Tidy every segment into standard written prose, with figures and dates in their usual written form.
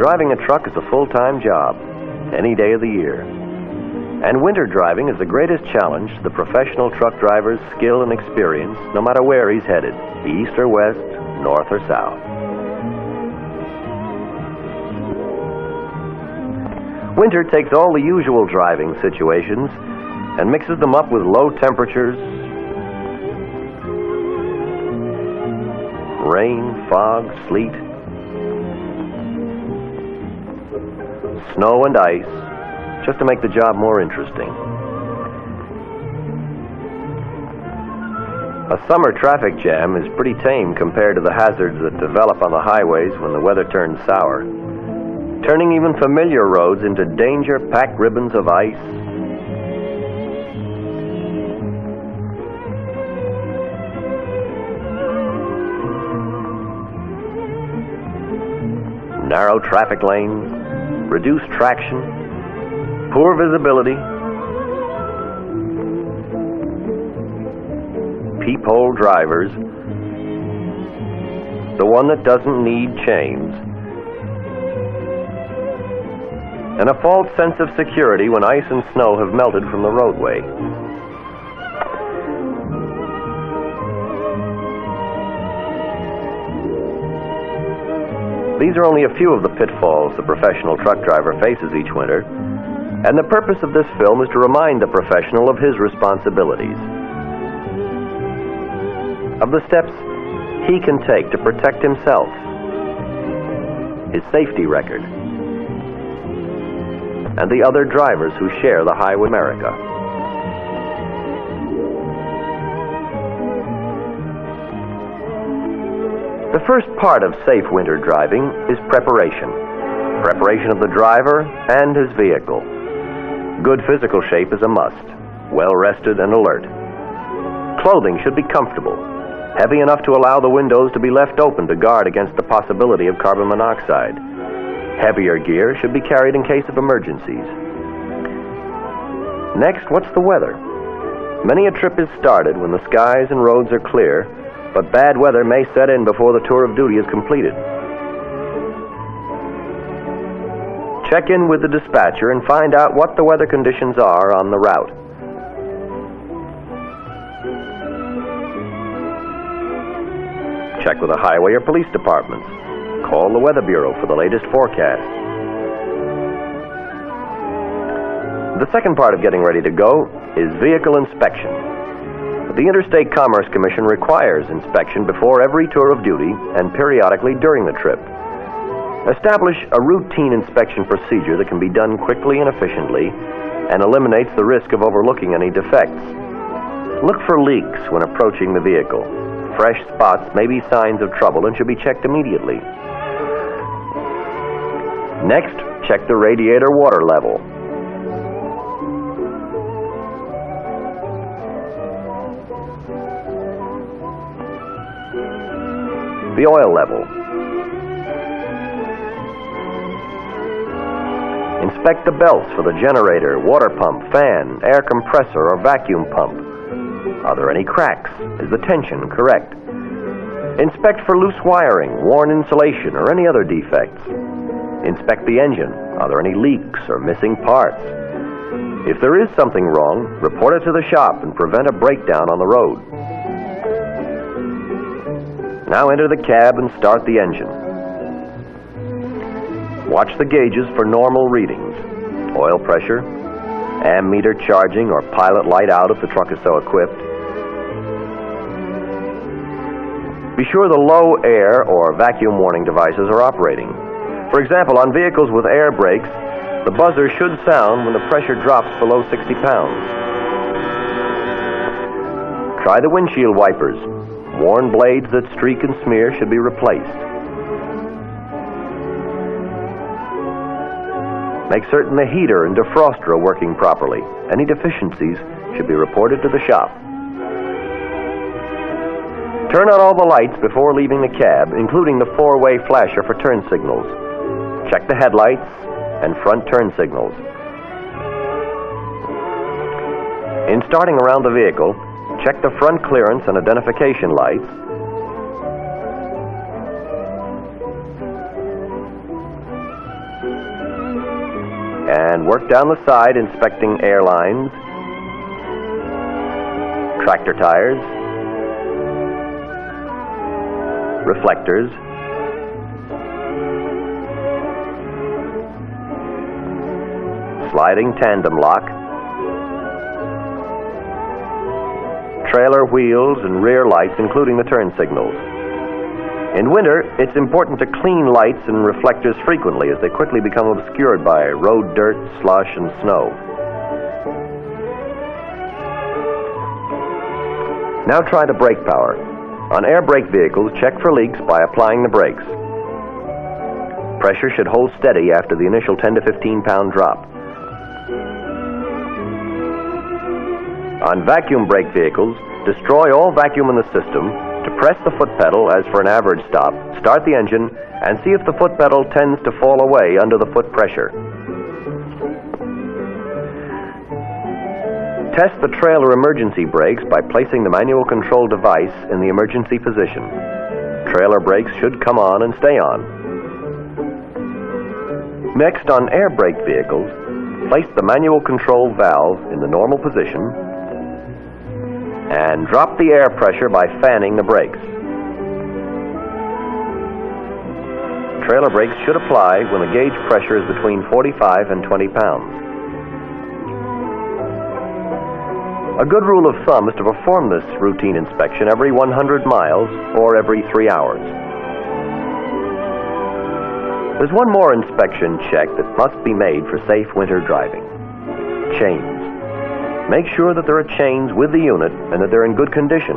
Driving a truck is a full-time job, any day of the year. And winter driving is the greatest challenge to the professional truck driver's skill and experience, no matter where he's headed, east or west, north or south. Winter takes all the usual driving situations and mixes them up with low temperatures, rain, fog, sleet, snow and ice, just to make the job more interesting. A summer traffic jam is pretty tame compared to the hazards that develop on the highways when the weather turns sour, turning even familiar roads into danger-packed ribbons of ice. Narrow traffic lanes, reduced traction, poor visibility, peephole drivers, the one that doesn't need chains, and a false sense of security when ice and snow have melted from the roadway. These are only a few of the pitfalls the professional truck driver faces each winter, and the purpose of this film is to remind the professional of his responsibilities, of the steps he can take to protect himself, his safety record, and the other drivers who share the highway America. The first part of safe winter driving is preparation. Preparation of the driver and his vehicle. Good physical shape is a must, well-rested and alert. Clothing should be comfortable, heavy enough to allow the windows to be left open to guard against the possibility of carbon monoxide. Heavier gear should be carried in case of emergencies. Next, what's the weather? Many a trip is started when the skies and roads are clear, but bad weather may set in before the tour of duty is completed. Check in with the dispatcher and find out what the weather conditions are on the route. Check with the highway or police departments. Call the Weather Bureau for the latest forecast. The second part of getting ready to go is vehicle inspection. The Interstate Commerce Commission requires inspection before every tour of duty and periodically during the trip. Establish a routine inspection procedure that can be done quickly and efficiently and eliminates the risk of overlooking any defects. Look for leaks when approaching the vehicle. Fresh spots may be signs of trouble and should be checked immediately. Next, check the radiator water level. The oil level. Inspect the belts for the generator, water pump, fan, air compressor, or vacuum pump. Are there any cracks? Is the tension correct? Inspect for loose wiring, worn insulation, or any other defects. Inspect the engine. Are there any leaks or missing parts? If there is something wrong, report it to the shop and prevent a breakdown on the road. Now enter the cab and start the engine. Watch the gauges for normal readings. Oil pressure, ammeter charging, or pilot light out if the truck is so equipped. Be sure the low air or vacuum warning devices are operating. For example, on vehicles with air brakes, the buzzer should sound when the pressure drops below 60 pounds. Try the windshield wipers. Worn blades that streak and smear should be replaced. Make certain the heater and defroster are working properly. Any deficiencies should be reported to the shop. Turn on all the lights before leaving the cab, including the four-way flasher for turn signals. Check the headlights and front turn signals. In starting around the vehicle, check the front clearance and identification lights. and work down the side inspecting air lines, tractor tires, reflectors, sliding tandem lock, trailer wheels and rear lights, including the turn signals. In winter, it's important to clean lights and reflectors frequently as they quickly become obscured by road dirt, slush, and snow. Now try the brake power. On air brake vehicles, check for leaks by applying the brakes. Pressure should hold steady after the initial 10 to 15 pound drop. On vacuum brake vehicles, destroy all vacuum in the system, depress the foot pedal as for an average stop, start the engine, and see if the foot pedal tends to fall away under the foot pressure. Test the trailer emergency brakes by placing the manual control device in the emergency position. Trailer brakes should come on and stay on. Next, on air brake vehicles, place the manual control valve in the normal position and drop the air pressure by fanning the brakes. Trailer brakes should apply when the gauge pressure is between 45 and 20 pounds. A good rule of thumb is to perform this routine inspection every 100 miles or every 3 hours. There's one more inspection check that must be made for safe winter driving. Chains. Make sure that there are chains with the unit and that they're in good condition.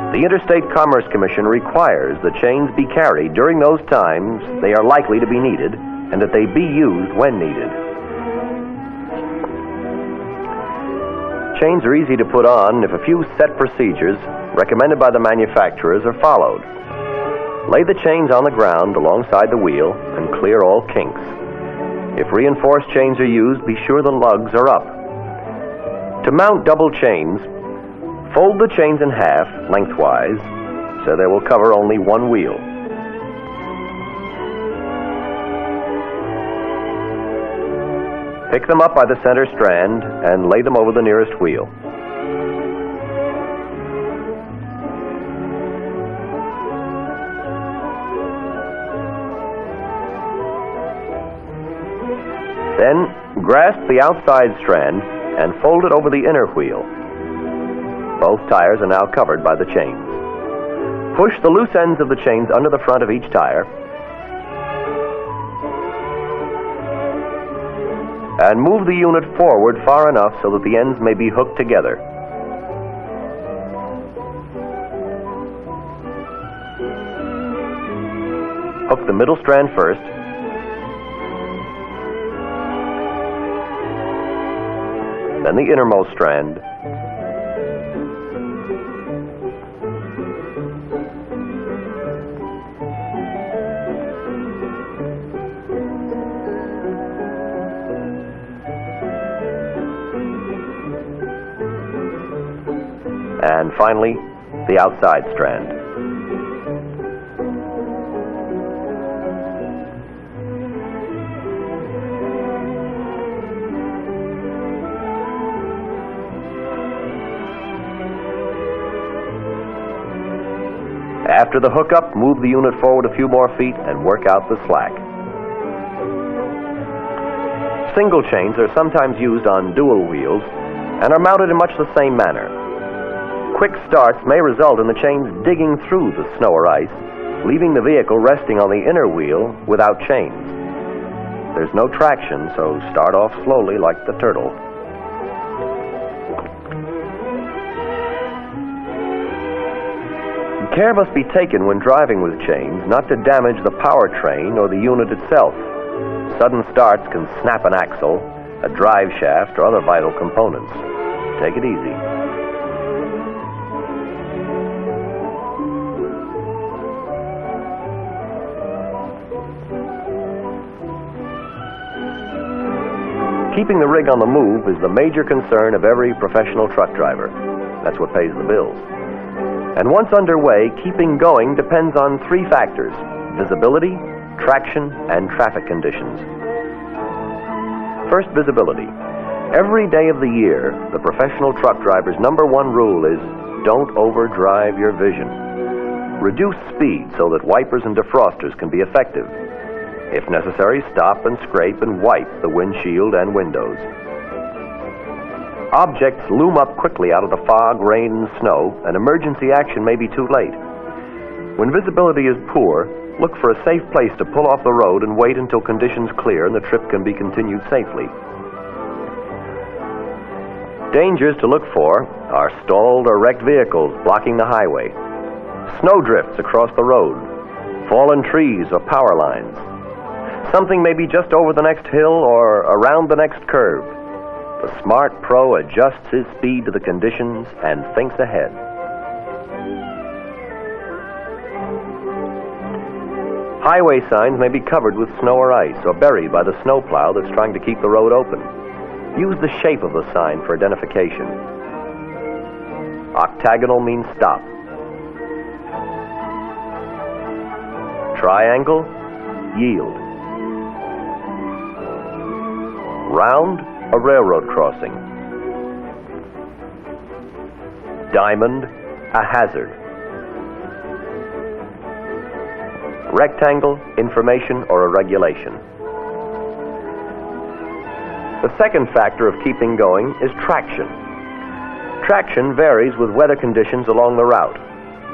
The Interstate Commerce Commission requires that chains be carried during those times they are likely to be needed and that they be used when needed. Chains are easy to put on if a few set procedures recommended by the manufacturers are followed. Lay the chains on the ground alongside the wheel and clear all kinks. If reinforced chains are used, be sure the lugs are up. To mount double chains, fold the chains in half lengthwise so they will cover only one wheel. Pick them up by the center strand and lay them over the nearest wheel. Then grasp the outside strand and fold it over the inner wheel. Both tires are now covered by the chains. Push the loose ends of the chains under the front of each tire and move the unit forward far enough so that the ends may be hooked together. Hook the middle strand first, then the innermost strand, and finally, the outside strand. After the hookup, move the unit forward a few more feet and work out the slack. Single chains are sometimes used on dual wheels and are mounted in much the same manner. Quick starts may result in the chains digging through the snow or ice, leaving the vehicle resting on the inner wheel without chains. There's no traction, so start off slowly like the turtle. Care must be taken when driving with chains not to damage the powertrain or the unit itself. Sudden starts can snap an axle, a drive shaft, or other vital components. Take it easy. Keeping the rig on the move is the major concern of every professional truck driver. That's what pays the bills. And once underway, keeping going depends on three factors: visibility, traction, and traffic conditions. First, visibility. Every day of the year, the professional truck driver's number one rule is don't overdrive your vision. Reduce speed so that wipers and defrosters can be effective. If necessary, stop and scrape and wipe the windshield and windows. Objects loom up quickly out of the fog, rain, and snow, and emergency action may be too late. When visibility is poor, look for a safe place to pull off the road and wait until conditions clear and the trip can be continued safely. Dangers to look for are stalled or wrecked vehicles blocking the highway, snowdrifts across the road, fallen trees or power lines. Something may be just over the next hill or around the next curve. The smart pro adjusts his speed to the conditions and thinks ahead. Highway signs may be covered with snow or ice or buried by the snowplow that's trying to keep the road open. Use the shape of the sign for identification. Octagonal means stop. Triangle, yield. Round, a railroad crossing. Diamond, a hazard. Rectangle, information or a regulation. The second factor of keeping going is traction. Traction varies with weather conditions along the route,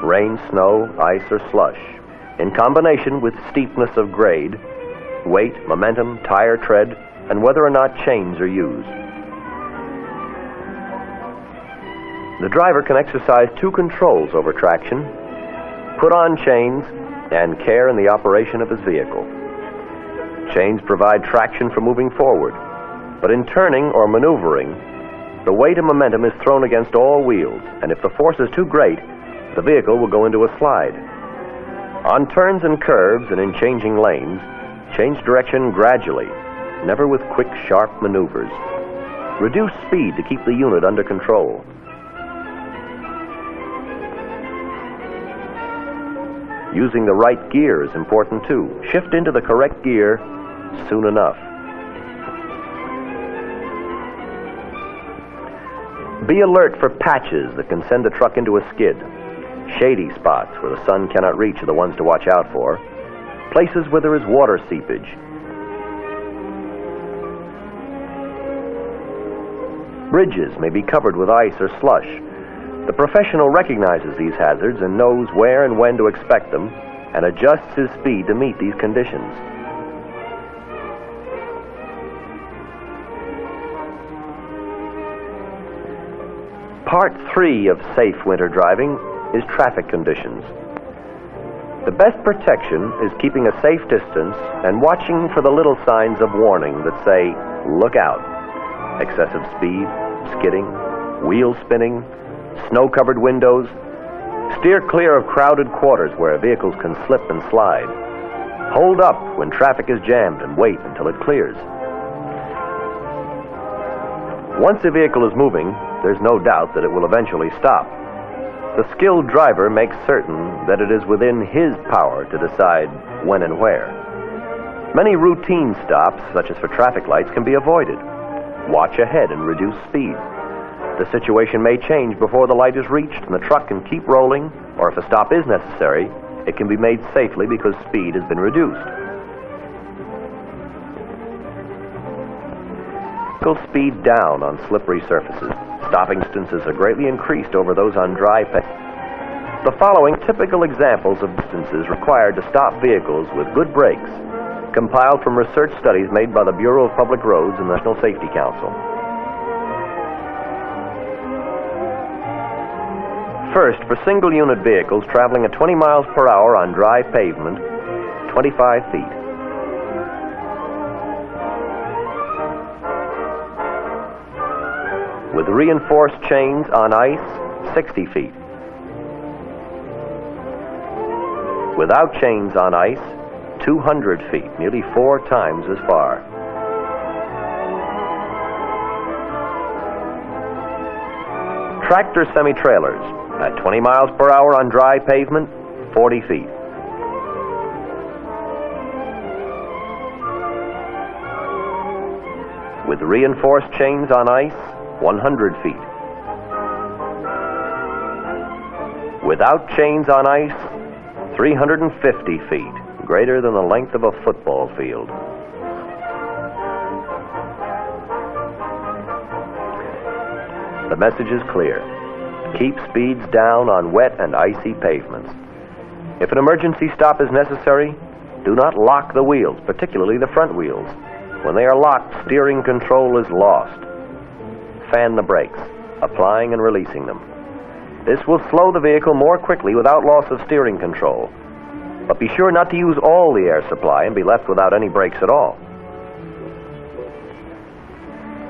rain, snow, ice, or slush, in combination with steepness of grade, weight, momentum, tire tread, and whether or not chains are used. The driver can exercise two controls over traction: put on chains and care in the operation of his vehicle. Chains provide traction for moving forward, but in turning or maneuvering, the weight and momentum is thrown against all wheels, and if the force is too great, the vehicle will go into a slide. On turns and curves and in changing lanes, change direction gradually, never with quick, sharp maneuvers. Reduce speed to keep the unit under control. Using the right gear is important too. Shift into the correct gear soon enough. Be alert for patches that can send the truck into a skid. Shady spots where the sun cannot reach are the ones to watch out for. Places where there is water seepage. Bridges may be covered with ice or slush. The professional recognizes these hazards and knows where and when to expect them and adjusts his speed to meet these conditions. Part 3 of safe winter driving is traffic conditions. The best protection is keeping a safe distance and watching for the little signs of warning that say, "Look out." Excessive speed, skidding, wheel spinning, snow-covered windows. Steer clear of crowded quarters where vehicles can slip and slide. Hold up when traffic is jammed and wait until it clears. Once a vehicle is moving, there's no doubt that it will eventually stop. The skilled driver makes certain that it is within his power to decide when and where. Many routine stops, such as for traffic lights, can be avoided. Watch ahead and reduce speed. The situation may change before the light is reached and the truck can keep rolling, or if a stop is necessary, it can be made safely because speed has been reduced. Speed down on slippery surfaces. Stopping distances are greatly increased over those on dry pavement. The following typical examples of distances required to stop vehicles with good brakes, compiled from research studies made by the Bureau of Public Roads and the National Safety Council. First, for single-unit vehicles traveling at 20 miles per hour on dry pavement, 25 feet. With reinforced chains on ice, 60 feet. Without chains on ice, 200 feet, nearly 4 times as far. Tractor semi-trailers at 20 miles per hour on dry pavement, 40 feet. With reinforced chains on ice, 100 feet. Without chains on ice, 350 feet, greater than the length of a football field. The message is clear. Keep speeds down on wet and icy pavements. If an emergency stop is necessary, do not lock the wheels, particularly the front wheels. When they are locked, steering control is lost. Fan the brakes, applying and releasing them. This will slow the vehicle more quickly without loss of steering control. But be sure not to use all the air supply and be left without any brakes at all.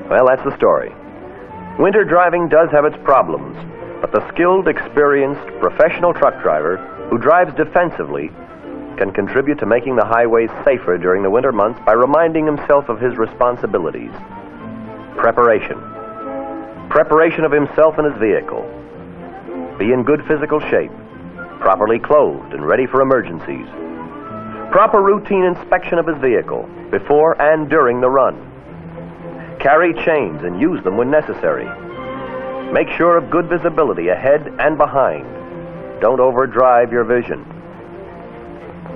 Well, that's the story. Winter driving does have its problems, but the skilled, experienced, professional truck driver who drives defensively can contribute to making the highways safer during the winter months by reminding himself of his responsibilities. Preparation. Preparation of himself and his vehicle. Be in good physical shape, properly clothed and ready for emergencies. Proper routine inspection of his vehicle before and during the run. Carry chains and use them when necessary. Make sure of good visibility ahead and behind. Don't overdrive your vision.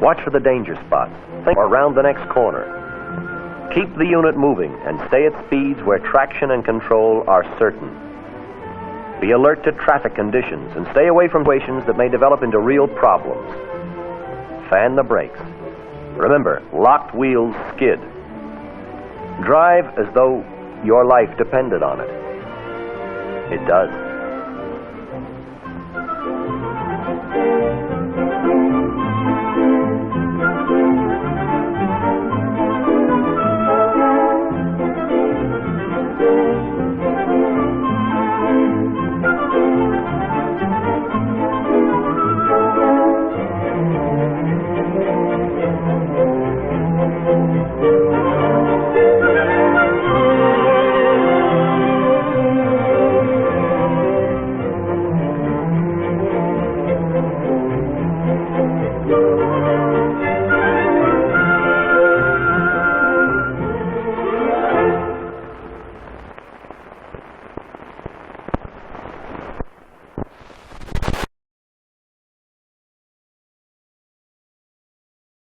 Watch for the danger spots. Think around the next corner. Keep the unit moving and stay at speeds where traction and control are certain. Be alert to traffic conditions and stay away from situations that may develop into real problems. Fan the brakes. Remember, locked wheels skid. Drive as though your life depended on it. It does.